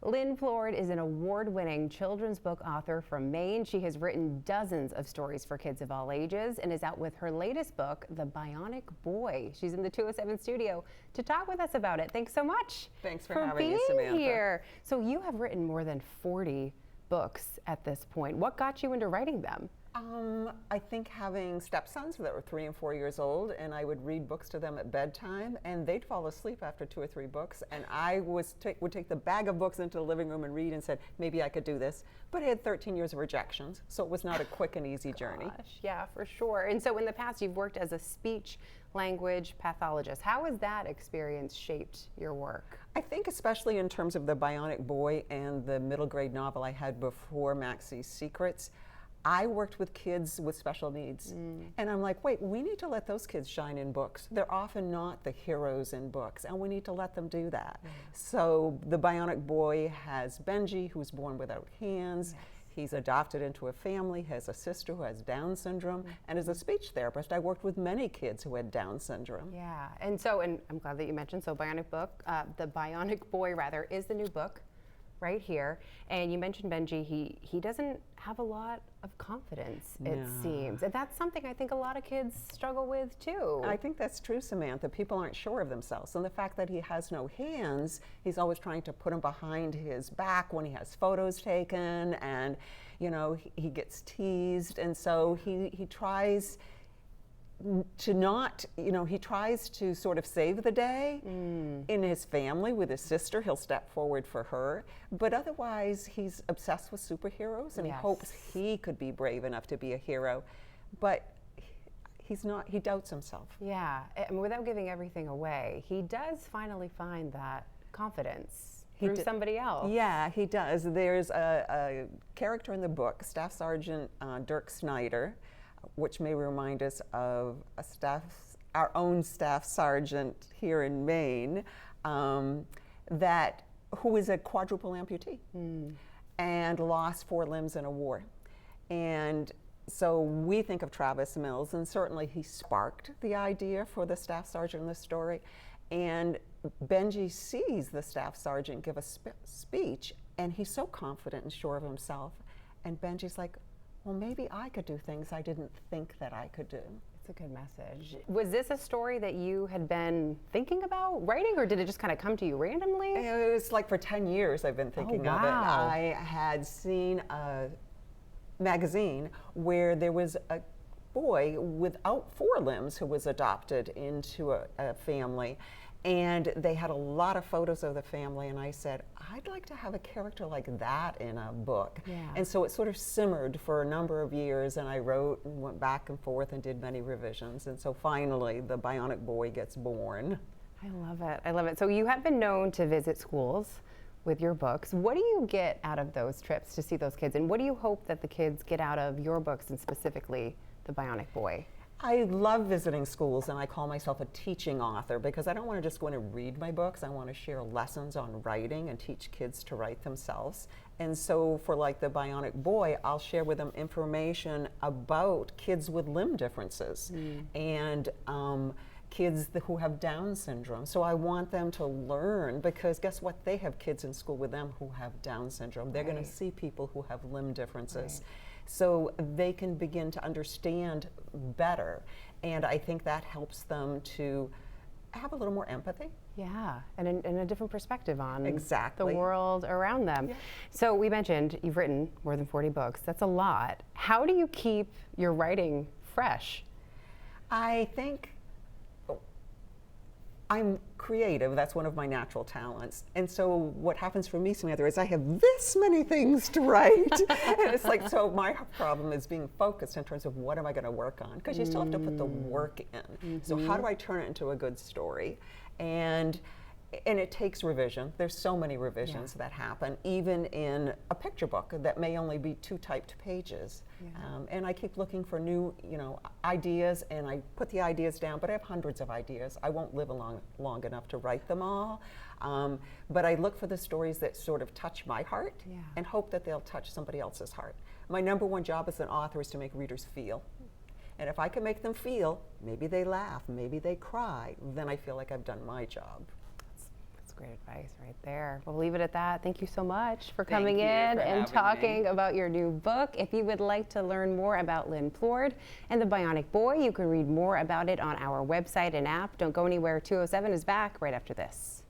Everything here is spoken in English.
Lynn Plourde is an award-winning children's book author from Maine. She has written dozens of stories for kids of all ages and is out with her latest book, The Bionic Boy. She's in the 207 studio to talk with us about it. Thanks so much. Thanks for having me, Samantha. Here. So you have written more than 40 books at this point. What got you into writing them? I think having stepsons that were 3 and 4 years old, and I would read books to them at bedtime, and they'd fall asleep after 2 or 3 books, and I would take the bag of books into the living room and read and said, maybe I could do this. But I had 13 years of rejections, so it was not a quick and easy journey. Yeah, for sure. And so in the past, you've worked as a speech language pathologist. How has that experience shaped your work? I think especially in terms of The Bionic Boy and the middle grade novel I had before, Maxie's Secrets, I worked with kids with special needs. And I'm like, wait, we need to let those kids shine in books. They're often not the heroes in books, and we need to let them do that. So The Bionic Boy has Benji, who's born without hands. He's adopted into a family, has a sister who has Down syndrome, and as a speech therapist, I worked with many kids who had Down syndrome. Yeah, and I'm glad that you mentioned, The Bionic Boy rather, is the new book right here. And you mentioned Benji, he doesn't have a lot of confidence, it seems. And that's something I think a lot of kids struggle with too. I think that's true, Samantha. People aren't sure of themselves. And the fact that he has no hands, he's always trying to put them behind his back when he has photos taken, and you know, he gets teased, and so he tries to not, you know, he tries to sort of save the day in his family with his sister. He'll step forward for her, but otherwise he's obsessed with superheroes, and he hopes he could be brave enough to be a hero, but he's not. He doubts himself. Yeah, and without giving everything away, he does finally find that confidence through somebody else. Yeah, he does. There's a character in the book, Staff Sergeant Dirk Snyder, which may remind us of our own staff sergeant here in Maine, who is a quadruple amputee and lost 4 limbs in a war. And so we think of Travis Mills, and certainly he sparked the idea for the staff sergeant in the story. And Benji sees the staff sergeant give a speech, and he's so confident and sure of himself. And Benji's like, well, maybe I could do things I didn't think that I could do. It's a good message. Was this a story that you had been thinking about writing, or did it just kind of come to you randomly? It was like for 10 years I've been thinking of it. I had seen a magazine where there was a boy without 4 limbs who was adopted into a family. And they had a lot of photos of the family, and I said, I'd like to have a character like that in a book. And so it sort of simmered for a number of years, and I wrote and went back and forth and did many revisions. And so finally, The Bionic Boy gets born. I love it. I love it. So you have been known to visit schools with your books. What do you get out of those trips to see those kids, and what do you hope that the kids get out of your books, and specifically The Bionic Boy? I love visiting schools, and I call myself a teaching author because I don't want to just go in and read my books. I want to share lessons on writing and teach kids to write themselves. And so for like The Bionic Boy, I'll share with them information about kids with limb differences and kids who have Down syndrome. So I want them to learn, because guess what? They have kids in school with them who have Down syndrome. They're going to see people who have limb differences. So they can begin to understand better. And I think that helps them to have a little more empathy. Yeah, and a different perspective on the world around them. So we mentioned you've written more than 40 books. That's a lot. How do you keep your writing fresh? I think I'm creative. That's one of my natural talents. And so what happens for me, Samantha, is I have this many things to write. And it's like, so my problem is being focused in terms of what am I going to work on? Because you still have to put the work in. So how do I turn it into a good story? And it takes revision. There's so many revisions that happen, even in a picture book that may only be 2 typed pages. And I keep looking for new, ideas, and I put the ideas down, but I have hundreds of ideas. I won't live long enough to write them all. But I look for the stories that sort of touch my heart and hope that they'll touch somebody else's heart. My #1 job as an author is to make readers feel. And if I can make them feel, maybe they laugh, maybe they cry, then I feel like I've done my job. That's great advice right there. We'll leave it at that. Thank you so much for Thank coming you in for and having talking me. about your new book. If you would like to learn more about Lynn Plourde and the Bionic Boy, you can read more about it on our website and app. Don't go anywhere. 207 is back right after this.